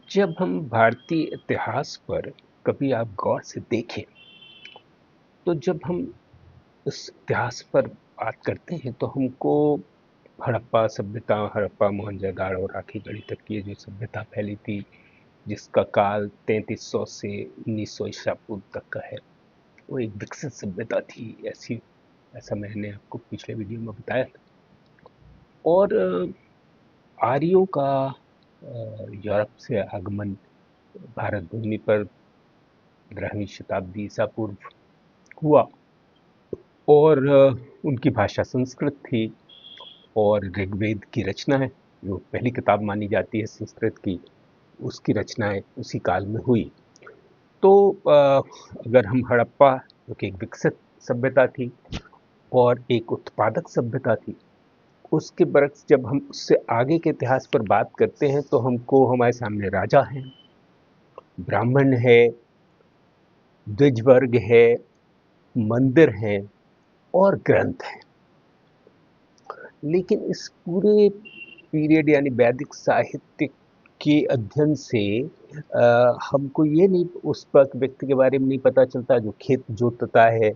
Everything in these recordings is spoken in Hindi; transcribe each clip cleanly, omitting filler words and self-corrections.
जब हम भारतीय इतिहास पर कभी आप गौर से देखें, तो जब हम इस इतिहास पर बात करते हैं तो हमको हड़प्पा सभ्यता, हड़प्पा, मोहनजोदड़ो और राखीगढ़ी तक की ये जो सभ्यता फैली थी, जिसका काल 3300 से 1900 ईसा पूर्व तक का है, वो एक विकसित सभ्यता थी। ऐसा मैंने आपको पिछले वीडियो में बताया था। और आर्यों का यूरोप से आगमन भारत भूमि पर 15वीं शताब्दी ईसा पूर्व हुआ। और उनकी भाषा संस्कृत थी और ऋग्वेद की रचना है, जो पहली किताब मानी जाती है संस्कृत की, उसकी रचनाएं उसी काल में हुई। तो अगर हम हड़प्पा, जो कि एक विकसित सभ्यता थी और एक उत्पादक सभ्यता थी, उसके बरक्स जब हम उससे आगे के इतिहास पर बात करते हैं तो हमको हमारे सामने राजा हैं, ब्राह्मण है, द्विजवर्ग है, मंदिर हैं और ग्रंथ हैं। लेकिन इस पूरे पीरियड यानी वैदिक साहित्य के अध्ययन से हमको ये नहीं, उस वक्त व्यक्ति के बारे में नहीं पता चलता जो खेत जोतता है,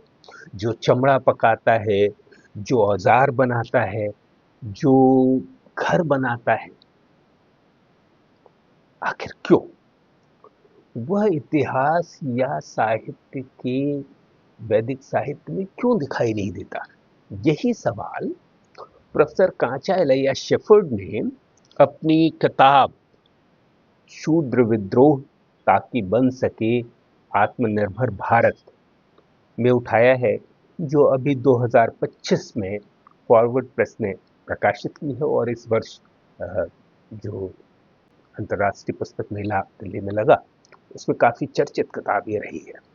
जो चमड़ा पकाता है, जो औजार बनाता है, जो घर बनाता है। आखिर क्यों? वह इतिहास या साहित्य के वैदिक साहित्य में क्यों दिखाई नहीं देता? यही सवाल प्रोफेसर कांचायलैया शेफर्ड ने अपनी किताब शूद्र विद्रोह ताकि बन सके आत्मनिर्भर भारत में उठाया है, जो अभी 2025 में फॉरवर्ड प्रेस ने प्रकाशित की है। और इस वर्ष जो अंतर्राष्ट्रीय पुस्तक मेला दिल्ली में लगा, उसमें काफी चर्चित किताब ये रही है।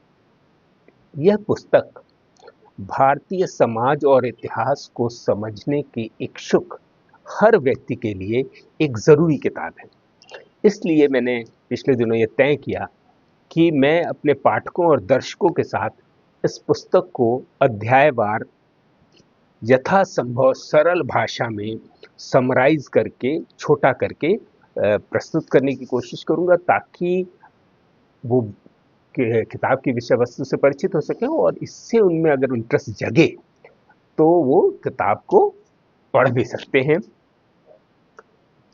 यह पुस्तक भारतीय समाज और इतिहास को समझने के इच्छुक हर व्यक्ति के लिए एक जरूरी किताब है। इसलिए मैंने पिछले दिनों ये तय किया कि मैं अपने पाठकों और दर्शकों के साथ इस पुस्तक को अध्यायवार यथासंभव सरल भाषा में समराइज करके, छोटा करके प्रस्तुत करने की कोशिश करूंगा, ताकि वो किताब की विषय वस्तु से परिचित हो सके और इससे उनमें अगर इंटरेस्ट जगे तो वो किताब को पढ़ भी सकते हैं।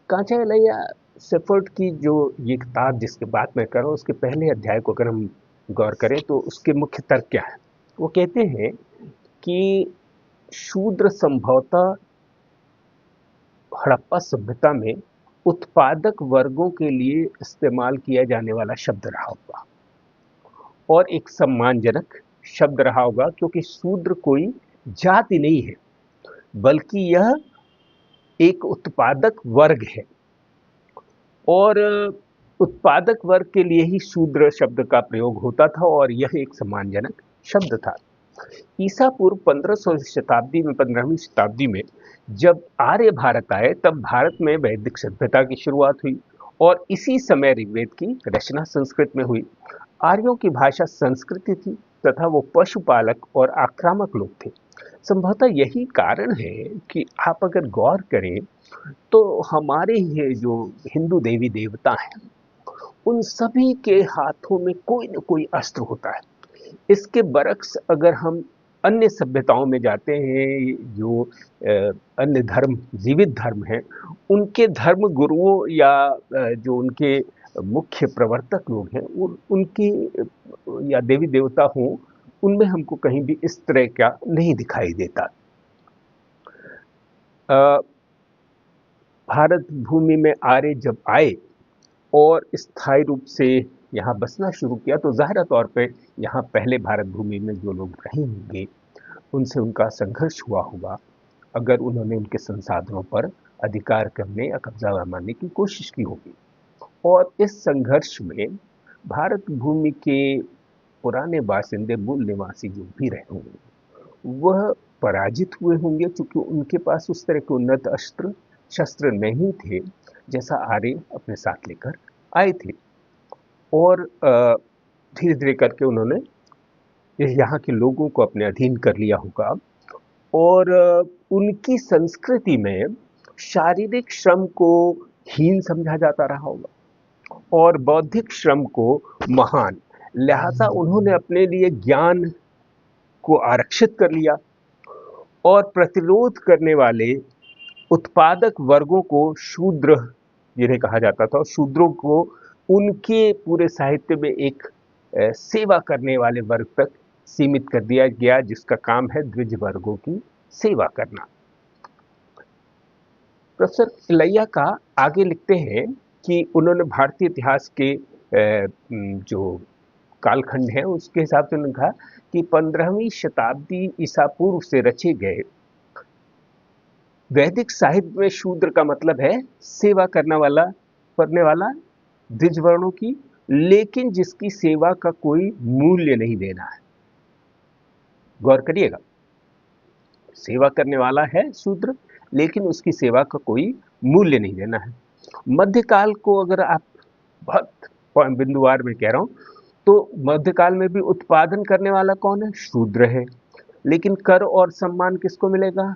कांचायलैया शेफर्ड की जो ये किताब जिसकी बात मैं कर रहा हूँ, उसके पहले अध्याय को अगर हम गौर करें तो उसके मुख्य तर्क क्या है। वो कहते हैं कि शूद्र संभवतः हड़प्पा सभ्यता में उत्पादक वर्गों के लिए इस्तेमाल किया जाने वाला शब्द रहा होगा और एक सम्मानजनक शब्द रहा होगा, क्योंकि शूद्र कोई जाति नहीं है, बल्कि यह एक उत्पादक वर्ग है। और उत्पादक वर्ग के लिए ही शूद्र शब्द का प्रयोग होता था और यह एक सम्मानजनक शब्द था। ईसा पूर्व 15वीं शताब्दी में जब आर्य भारत आए, तब भारत में वैदिक सभ्यता की शुरुआत हुई और इसी समय ऋग्वेद की रचना संस्कृत में हुई। आर्यों की भाषा संस्कृत थी तथा वो पशुपालक और आक्रामक लोग थे। संभवतः यही कारण है कि आप अगर गौर करें तो हमारे ये जो हिंदू देवी देवता हैं, उन सभी के हाथों में कोई न कोई अस्त्र होता है। इसके बरक्स अगर हम अन्य सभ्यताओं में जाते हैं, जो अन्य धर्म, जीवित धर्म हैं, उनके धर्म गुरुओं या जो उनके मुख्य प्रवर्तक लोग हैं, उनकी या देवी देवता हों, उनमें हमको कहीं भी इस तरह का नहीं दिखाई देता। भारत भूमि में आर्य जब आए और स्थायी रूप से यहाँ बसना शुरू किया, तो ज़ाहिर तौर पे यहाँ पहले भारत भूमि में जो लोग रहे होंगे, उनसे उनका संघर्ष हुआ होगा। अगर उन्होंने उनके संसाधनों पर अधिकार करने या कब्जा जमाने की कोशिश की होगी, और इस संघर्ष में भारत भूमि के पुराने बासिंदे, मूल निवासी जो भी रहे होंगे, वह पराजित हुए होंगे, चूंकि उनके पास उस तरह के उन्नत अस्त्र शस्त्र नहीं थे जैसा आर्य अपने साथ लेकर आए थे। और धीरे धीरे करके उन्होंने यहाँ के लोगों को अपने अधीन कर लिया होगा। और उनकी संस्कृति में शारीरिक श्रम को हीन समझा जाता रहा होगा और बौद्धिक श्रम को महान, लिहाजा उन्होंने अपने लिए ज्ञान को आरक्षित कर लिया और प्रतिरोध करने वाले उत्पादक वर्गों को शूद्र जिन्हें कहा जाता था, शूद्रों को उनके पूरे साहित्य में एक सेवा करने वाले वर्ग तक सीमित कर दिया गया, जिसका काम है द्विज वर्गों की सेवा करना। प्रोफेसर इलैया का आगे लिखते हैं कि उन्होंने भारतीय इतिहास के जो कालखंड है उसके हिसाब से उन्होंने कहा कि 15वीं शताब्दी ईसा पूर्व से रचे गए वैदिक साहित्य में शूद्र का मतलब है सेवा करने वाला द्विज वर्णों की, लेकिन जिसकी सेवा का कोई मूल्य नहीं देना है। गौर करिएगा, सेवा करने वाला है शूद्र, लेकिन उसकी सेवा का कोई मूल्य नहीं देना है। मध्यकाल को अगर आप बहुत बिंदुवार में कह रहा हूं तो मध्यकाल में भी उत्पादन करने वाला कौन है? शूद्र है। लेकिन कर और सम्मान किसको मिलेगा?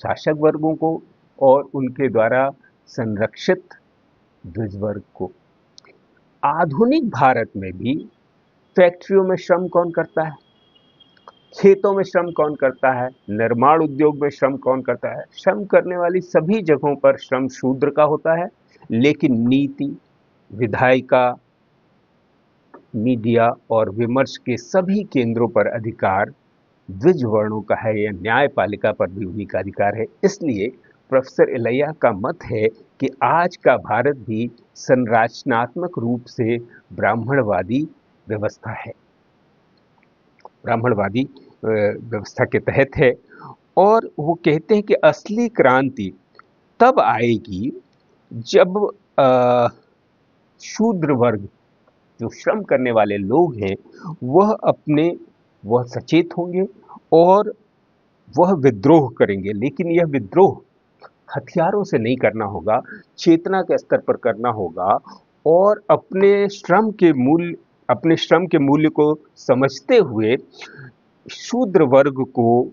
शासक वर्गों को और उनके द्वारा संरक्षित द्विज वर्ग को। आधुनिक भारत में भी फैक्ट्रियों में श्रम कौन करता है? खेतों में श्रम कौन करता है? निर्माण उद्योग में श्रम कौन करता है? श्रम करने वाली सभी जगहों पर श्रम शूद्र का होता है, लेकिन नीति, विधायिका, मीडिया और विमर्श के सभी केंद्रों पर अधिकार द्विज वर्णों का है, या न्यायपालिका पर भी उन्हीं का अधिकार है। इसलिए प्रोफेसर इलैया का मत है कि आज का भारत भी संरचनात्मक रूप से ब्राह्मणवादी व्यवस्था है, ब्राह्मणवादी व्यवस्था के तहत है। और वो कहते हैं कि असली क्रांति तब आएगी जब शूद्र वर्ग, जो श्रम करने वाले लोग हैं, वह सचेत होंगे और वह विद्रोह करेंगे। लेकिन यह विद्रोह हथियारों से नहीं करना होगा, चेतना के स्तर पर करना होगा और अपने श्रम के मूल्य को समझते हुए शूद्र वर्ग को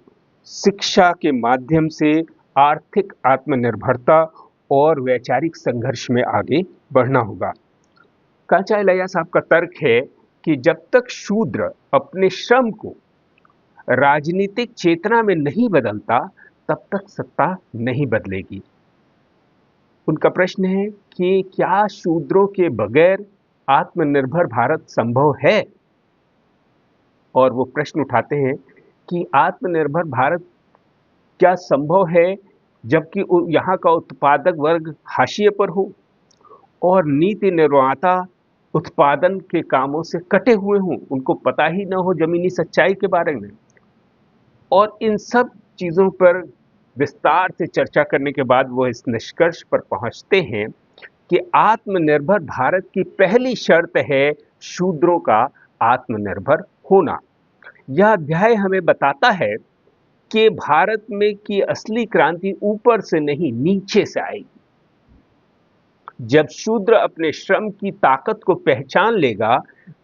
शिक्षा के माध्यम से आर्थिक आत्मनिर्भरता और वैचारिक संघर्ष में आगे बढ़ना होगा। कांचा इलैया साहब का तर्क है कि जब तक शूद्र अपने श्रम को राजनीतिक चेतना में नहीं बदलता, तब तक सत्ता नहीं बदलेगी। उनका प्रश्न है कि क्या शूद्रों के बगैर आत्मनिर्भर भारत संभव है? और वो प्रश्न उठाते हैं कि आत्मनिर्भर भारत क्या संभव है जबकि यहाँ का उत्पादक वर्ग हाशिए पर हो और नीति निर्माता उत्पादन के कामों से कटे हुए हों, उनको पता ही न हो जमीनी सच्चाई के बारे में। और इन सब चीज़ों पर विस्तार से चर्चा करने के बाद वो इस निष्कर्ष पर पहुंचते हैं कि आत्मनिर्भर भारत की पहली शर्त है शूद्रों का आत्मनिर्भर होना। यह अध्याय हमें बताता है कि भारत में की असली क्रांति ऊपर से नहीं, नीचे से आएगी। जब शूद्र अपने श्रम की ताकत को पहचान लेगा,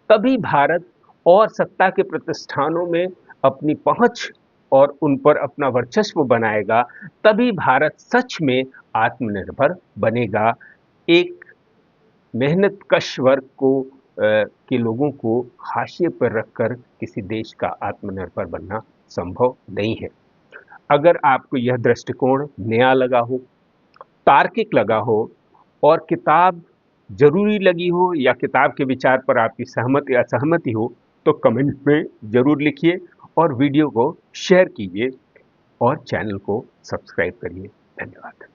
तभी भारत और सत्ता के प्रतिष्ठानों में अपनी पहुंच और उन पर अपना वर्चस्व बनाएगा। तभी भारत सच में आत्मनिर्भर बनेगा। एक मेहनतकश वर्ग के लोगों को हाशिए पर रखकर किसी देश का आत्मनिर्भर बनना संभव नहीं है। अगर आपको यह दृष्टिकोण नया लगा हो, तार्किक लगा हो और किताब जरूरी लगी हो, या किताब के विचार पर आपकी सहमति या असहमति हो, तो कमेंट में जरूर लिखिए और वीडियो को शेयर कीजिए और चैनल को सब्सक्राइब करिए। धन्यवाद।